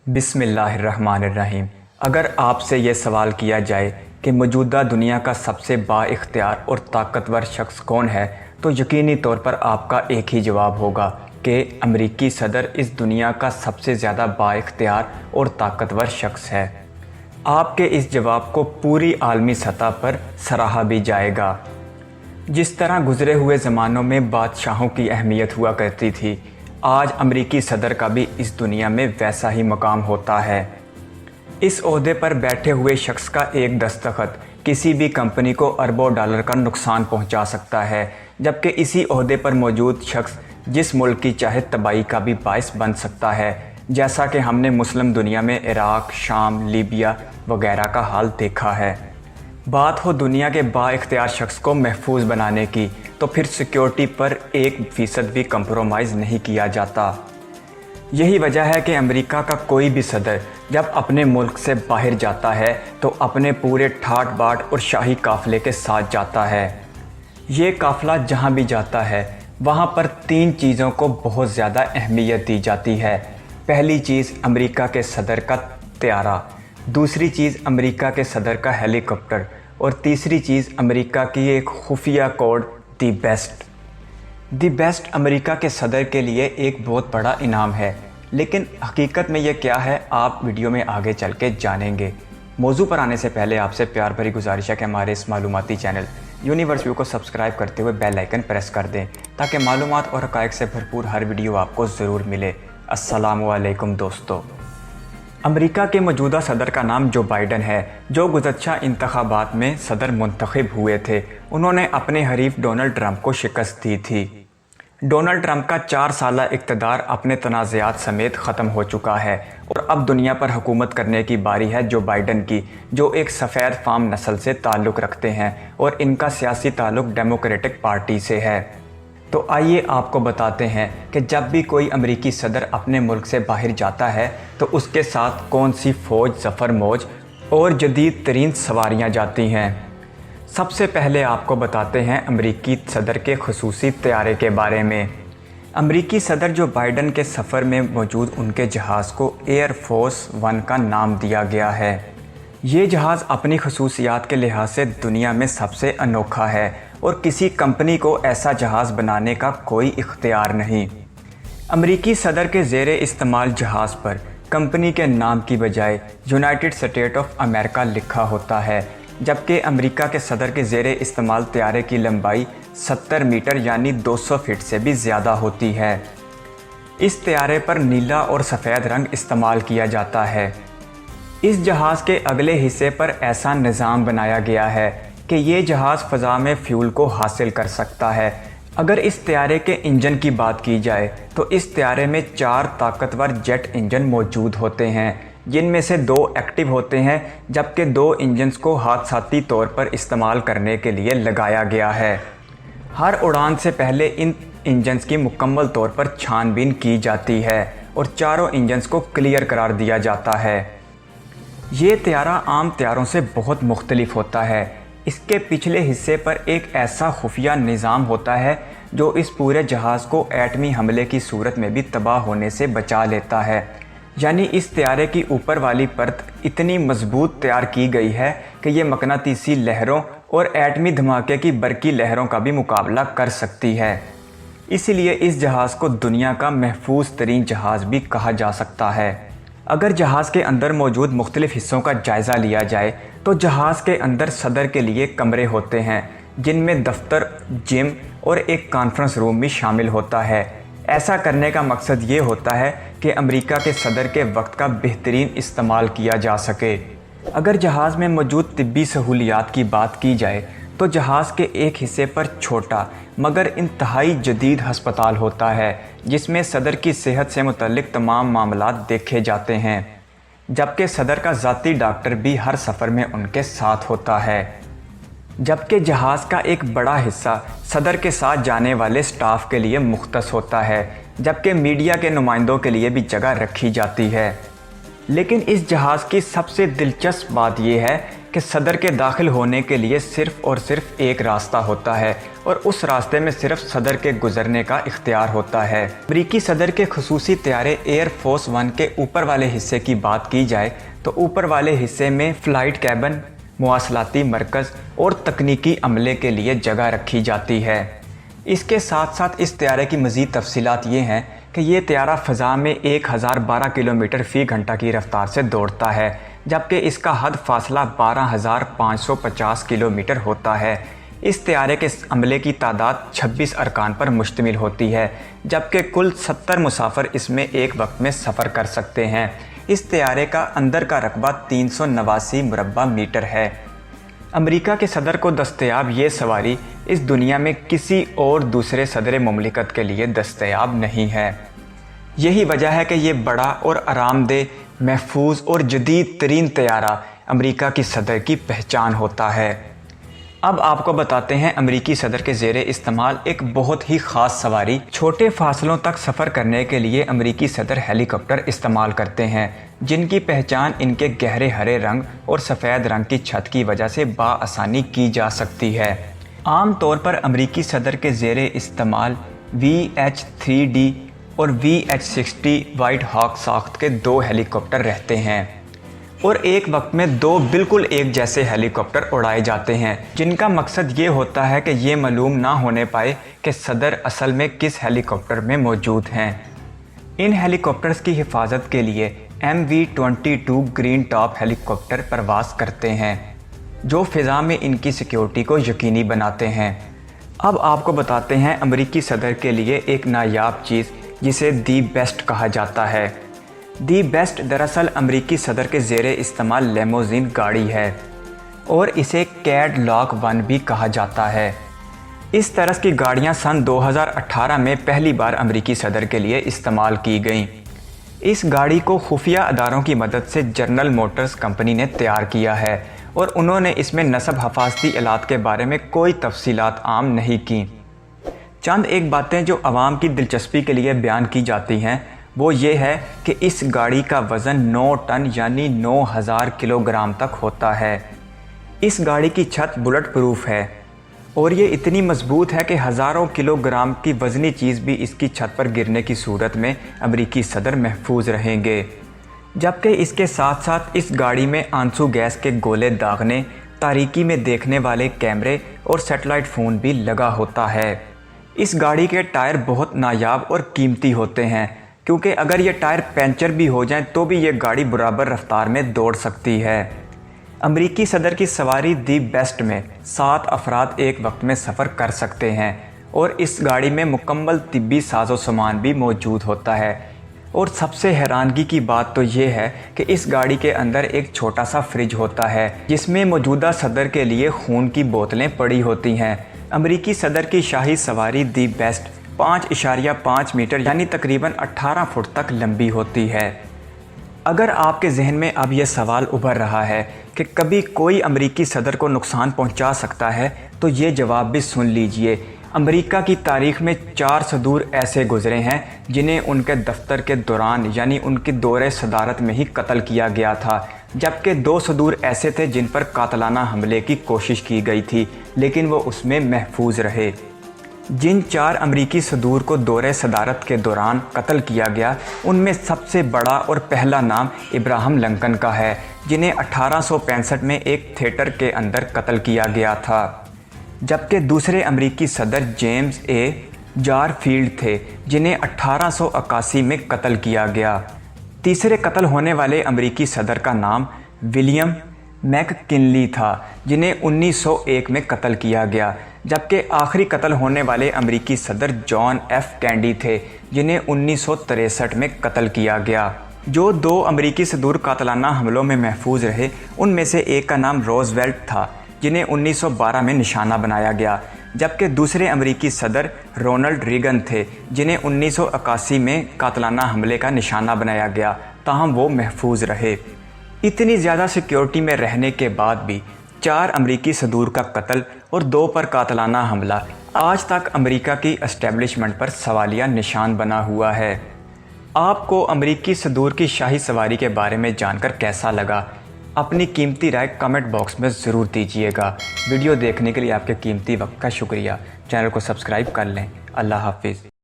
बिस्मिल्लाहिर्रहमानिर्रहीम। अगर आपसे ये सवाल किया जाए कि मौजूदा दुनिया का सबसे बाइख्तियार और ताकतवर शख्स कौन है, तो यकीनी तौर पर आपका एक ही जवाब होगा कि अमरीकी सदर इस दुनिया का सबसे ज़्यादा बाइख्तियार और ताकतवर शख्स है। आपके इस जवाब को पूरी आलमी सतह पर सराहा भी जाएगा। जिस तरह गुज़रे हुए ज़मानों में बादशाहों की अहमियत हुआ करती थी, आज अमरीकी सदर का भी इस दुनिया में वैसा ही मकाम होता है। इस ओहदे पर बैठे हुए शख्स का एक दस्तखत किसी भी कंपनी को अरबों डॉलर का नुकसान पहुंचा सकता है, जबकि इसी ओहदे पर मौजूद शख्स जिस मुल्क की चाहे तबाही का भी बाइस बन सकता है, जैसा कि हमने मुस्लिम दुनिया में इराक, शाम, लीबिया वगैरह का हाल देखा है। बात हो दुनिया के बाइख्तियार शख्स को महफूज बनाने की, तो फिर सिक्योरिटी पर 1% भी कंप्रोमाइज़ नहीं किया जाता। यही वजह है कि अमेरिका का कोई भी सदर जब अपने मुल्क से बाहर जाता है तो अपने पूरे ठाट बाट और शाही काफ़िले के साथ जाता है। ये काफ़िला जहाँ भी जाता है वहाँ पर 3 चीज़ों को बहुत ज़्यादा अहमियत दी जाती है। पहली चीज़ अमेरिका के सदर का त्यारा, दूसरी चीज़ अमेरिका के सदर का हेलीकॉप्टर और तीसरी चीज़ अमेरिका की एक खुफिया कोड दी बेस्ट अमेरिका के सदर के लिए एक बहुत बड़ा इनाम है। लेकिन हकीकत में यह क्या है, आप वीडियो में आगे चल के जानेंगे। मौजू पर आने से पहले आपसे प्यार भरी गुजारिश है कि हमारे इस मालूमाती चैनल यूनिवर्स व्यू को सब्सक्राइब करते हुए बेल आइकन प्रेस कर दें, ताकि मालूमात और हक़ाइक़ से भरपूर हर वीडियो आपको ज़रूर मिले। अस्सलामु अलैकुम दोस्तों। अमेरिका के मौजूदा सदर का नाम जो बाइडन है, जो गुज़श्ता इंतखाबात में सदर मुंतखब हुए थे। उन्होंने अपने हरीफ डोनाल्ड ट्रंप को शिकस्त दी थी। डोनाल्ड ट्रंप का 4 साला इक़्तिदार अपने तनाज़ात समेत ख़त्म हो चुका है और अब दुनिया पर हुकूमत करने की बारी है जो बाइडन की, जो एक सफ़ेद फार्म नस्ल से ताल्लुक़ रखते हैं और इनका सियासी ताल्लुक़ डेमोक्रेटिक पार्टी से है। तो आइए आपको बताते हैं कि जब भी कोई अमेरिकी सदर अपने मुल्क से बाहर जाता है तो उसके साथ कौन सी फ़ौज, ज़फ़र मौज और जदीद तरीन सवारियाँ जाती हैं। सबसे पहले आपको बताते हैं अमेरिकी सदर के खुसूसी तैयारे के बारे में। अमेरिकी सदर जो बाइडन के सफ़र में मौजूद उनके जहाज़ को एयर फोर्स 1 का नाम दिया गया है। ये जहाज़ अपनी खसूसियात के लिहाज से दुनिया में सबसे अनोखा है और किसी कंपनी को ऐसा जहाज़ बनाने का कोई इख्तियार नहीं। अमेरिकी सदर के ज़ेरे इस्तेमाल जहाज़ पर कंपनी के नाम की बजाय यूनाइटेड स्टेट ऑफ अमेरिका लिखा होता है, जबकि अमेरिका के सदर के ज़ेरे इस्तेमाल तैयारे की लंबाई 70 मीटर यानी 200 फीट से भी ज़्यादा होती है। इस तैयारे पर नीला और सफ़ेद रंग इस्तेमाल किया जाता है। इस जहाज़ के अगले हिस्से पर ऐसा निज़ाम बनाया गया है कि ये जहाज़ फ़ज़ा में फ्यूल को हासिल कर सकता है। अगर इस तैयारे के इंजन की बात की जाए तो इस तैयारे में 4 ताकतवर जेट इंजन मौजूद होते हैं, जिनमें से 2 एक्टिव होते हैं, जबकि 2 इंजन्स को हादसाती तौर पर इस्तेमाल करने के लिए लगाया गया है। हर उड़ान से पहले इन इंजन्स की मुकम्मल तौर पर छानबीन की जाती है और चारों इंजन्स को क्लियर करार दिया जाता है। ये तैयारा आम तैयारों से बहुत मुख्तलिफ होता है। इसके पिछले हिस्से पर एक ऐसा खुफिया निज़ाम होता है जो इस पूरे जहाज़ को एटमी हमले की सूरत में भी तबाह होने से बचा लेता है। यानी इस तैयारे की ऊपर वाली परत इतनी मजबूत तैयार की गई है कि ये मकनातीसी लहरों और एटमी धमाके की बरकी लहरों का भी मुकाबला कर सकती है। इसीलिए इस जहाज़ को दुनिया का महफूज तरीन जहाज़ भी कहा जा सकता है। अगर जहाज़ के अंदर मौजूद मुख्तलिफ़ हिस्सों का जायज़ा लिया जाए तो जहाज़ के अंदर सदर के लिए कमरे होते हैं, जिनमें दफ्तर, जिम और एक कॉन्फ्रेंस रूम भी शामिल होता है। ऐसा करने का मकसद ये होता है कि अमेरिका के सदर के वक्त का बेहतरीन इस्तेमाल किया जा सके। अगर जहाज़ में मौजूद तिब्बी सहूलियात की बात की जाए तो जहाज़ के एक हिस्से पर छोटा मगर इंतहाई जदीद हस्पताल होता है, जिसमें सदर की सेहत से मुतल्लिक तमाम मामलात देखे जाते हैं, जबकि सदर का ज़ाती डॉक्टर भी हर सफ़र में उनके साथ होता है। जबकि जहाज़ का एक बड़ा हिस्सा सदर के साथ जाने वाले स्टाफ के लिए मुख्तस होता है, जबकि मीडिया के नुमाइंदों के लिए भी जगह रखी जाती है। लेकिन इस जहाज़ की सबसे दिलचस्प बात यह है کہ صدر کے داخل ہونے کے لیے صرف اور صرف ایک راستہ ہوتا ہے اور اس راستے میں صرف صدر کے گزرنے کا اختیار ہوتا ہے۔ امریکی صدر کے خصوصی طیارے ایئر فورس ون کے اوپر والے حصے کی بات کی جائے تو اوپر والے حصے میں فلائٹ کیبن، مواصلاتی مرکز اور تکنیکی عملے کے لیے جگہ رکھی جاتی ہے۔ اس کے ساتھ ساتھ اس طیارے کی مزید تفصیلات یہ ہیں کہ یہ طیارہ فضا میں 1012 کلومیٹر فی گھنٹہ کی رفتار سے دوڑتا ہے، جبکہ اس کا حد فاصلہ 12550 کلومیٹر ہوتا ہے۔ اس طیارے کے عملے کی تعداد 26 ارکان پر مشتمل ہوتی ہے، جبکہ کل 70 مسافر اس میں ایک وقت میں سفر کر سکتے ہیں۔ اس طیارے کا اندر کا رقبہ 389 مربع میٹر ہے۔ امریکہ کے صدر کو دستیاب یہ سواری اس دنیا میں کسی اور دوسرے صدر مملکت کے لیے دستیاب نہیں ہے۔ یہی وجہ ہے کہ یہ بڑا اور آرام دہ، محفوظ اور جدید ترین طیارہ امریکہ کی صدر کی پہچان ہوتا ہے۔ اب آپ کو بتاتے ہیں امریکی صدر کے زیر استعمال ایک بہت ہی خاص سواری۔ چھوٹے فاصلوں تک سفر کرنے کے لیے امریکی صدر ہیلی کاپٹر استعمال کرتے ہیں، جن کی پہچان ان کے گہرے ہرے رنگ اور سفید رنگ کی چھت کی وجہ سے بآسانی کی جا سکتی ہے۔ عام طور پر امریکی صدر کے زیر استعمال VH-3D اور VH-60 وائٹ ہاک ساخت کے 2 ہیلی کاپٹر رہتے ہیں اور ایک وقت میں 2 بالکل ایک جیسے ہیلی کاپٹر اڑائے جاتے ہیں، جن کا مقصد یہ ہوتا ہے کہ یہ معلوم نہ ہونے پائے کہ صدر اصل میں کس ہیلی کاپٹر میں موجود ہیں۔ ان ہیلی کاپٹرز کی حفاظت کے لیے MV-22 گرین ٹاپ ہیلی کاپٹر پرواز کرتے ہیں، جو فضا میں ان کی سیکیورٹی کو یقینی بناتے ہیں۔ اب آپ کو بتاتے ہیں امریکی صدر کے لیے ایک نایاب چیز جسے دی بیسٹ کہا جاتا ہے۔ دی بیسٹ دراصل امریکی صدر کے زیر استعمال لیموزین گاڑی ہے اور اسے کیڈ لاک 1 بھی کہا جاتا ہے۔ اس طرح کی گاڑیاں سن 2018 میں پہلی بار امریکی صدر کے لیے استعمال کی گئیں۔ اس گاڑی کو خفیہ اداروں کی مدد سے جنرل موٹرز کمپنی نے تیار کیا ہے اور انہوں نے اس میں نصب حفاظتی آلات کے بارے میں کوئی تفصیلات عام نہیں کیں۔ چند ایک باتیں جو عوام کی دلچسپی کے لیے بیان کی جاتی ہیں وہ یہ ہے کہ اس گاڑی کا وزن 9 ٹن یعنی 9000 کلو گرام تک ہوتا ہے۔ اس گاڑی کی چھت بلٹ پروف ہے اور یہ اتنی مضبوط ہے کہ ہزاروں کلو گرام کی وزنی چیز بھی اس کی چھت پر گرنے کی صورت میں امریکی صدر محفوظ رہیں گے۔ جبکہ اس کے ساتھ ساتھ اس گاڑی میں آنسو گیس کے گولے داغنے، تاریکی میں دیکھنے والے کیمرے اور سیٹلائٹ فون بھی لگا ہوتا ہے۔ اس گاڑی کے ٹائر بہت نایاب اور قیمتی ہوتے ہیں، کیونکہ اگر یہ ٹائر پنچر بھی ہو جائیں تو بھی یہ گاڑی برابر رفتار میں دوڑ سکتی ہے۔ امریکی صدر کی سواری دی بیسٹ میں 7 افراد ایک وقت میں سفر کر سکتے ہیں اور اس گاڑی میں مکمل طبی ساز و سامان بھی موجود ہوتا ہے۔ اور سب سے حیرانگی کی بات تو یہ ہے کہ اس گاڑی کے اندر ایک چھوٹا سا فریج ہوتا ہے جس میں موجودہ صدر کے لیے خون کی بوتلیں پڑی ہوتی ہیں۔ امریکی صدر کی شاہی سواری دی بیسٹ 5.5 میٹر یعنی تقریباً 18 فٹ تک لمبی ہوتی ہے۔ اگر آپ کے ذہن میں اب یہ سوال ابھر رہا ہے کہ کبھی کوئی امریکی صدر کو نقصان پہنچا سکتا ہے تو یہ جواب بھی سن لیجئے۔ امریکہ کی تاریخ میں 4 صدور ایسے گزرے ہیں جنہیں ان کے دفتر کے دوران یعنی ان کی دور صدارت میں ہی قتل کیا گیا تھا، جبکہ 2 صدور ایسے تھے جن پر قاتلانہ حملے کی کوشش کی گئی تھی لیکن وہ اس میں محفوظ رہے۔ جن 4 امریکی صدور کو دور صدارت کے دوران قتل کیا گیا ان میں سب سے بڑا اور پہلا نام ابراہم لنکن کا ہے، جنہیں 1865 میں ایک تھیٹر کے اندر قتل کیا گیا تھا، جبکہ دوسرے امریکی صدر جیمز اے جار فیلڈ تھے جنہیں 1881 میں قتل کیا گیا۔ تیسرے قتل ہونے والے امریکی صدر کا نام ولیم میک کنلی تھا جنہیں 1901 میں قتل کیا گیا، جبکہ آخری قتل ہونے والے امریکی صدر جان ایف کینیڈی تھے جنہیں 1963 میں قتل کیا گیا۔ جو 2 امریکی صدور قاتلانہ حملوں میں محفوظ رہے ان میں سے ایک کا نام روزویلٹ تھا جنہیں 1912 میں نشانہ بنایا گیا، جبکہ دوسرے امریکی صدر رونلڈ ریگن تھے جنہیں 1981 میں قاتلانہ حملے کا نشانہ بنایا گیا، تاہم وہ محفوظ رہے۔ اتنی زیادہ سیکیورٹی میں رہنے کے بعد بھی 4 امریکی صدور کا قتل اور 2 پر قاتلانہ حملہ آج تک امریکہ کی اسٹیبلشمنٹ پر سوالیہ نشان بنا ہوا ہے۔ آپ کو امریکی صدور کی شاہی سواری کے بارے میں جان کر کیسا لگا؟ اپنی قیمتی رائے کمنٹ باکس میں ضرور دیجیے گا۔ ویڈیو دیکھنے کے لیے آپ کے قیمتی وقت کا شکریہ۔ چینل کو سبسکرائب کر لیں۔ اللہ حافظ۔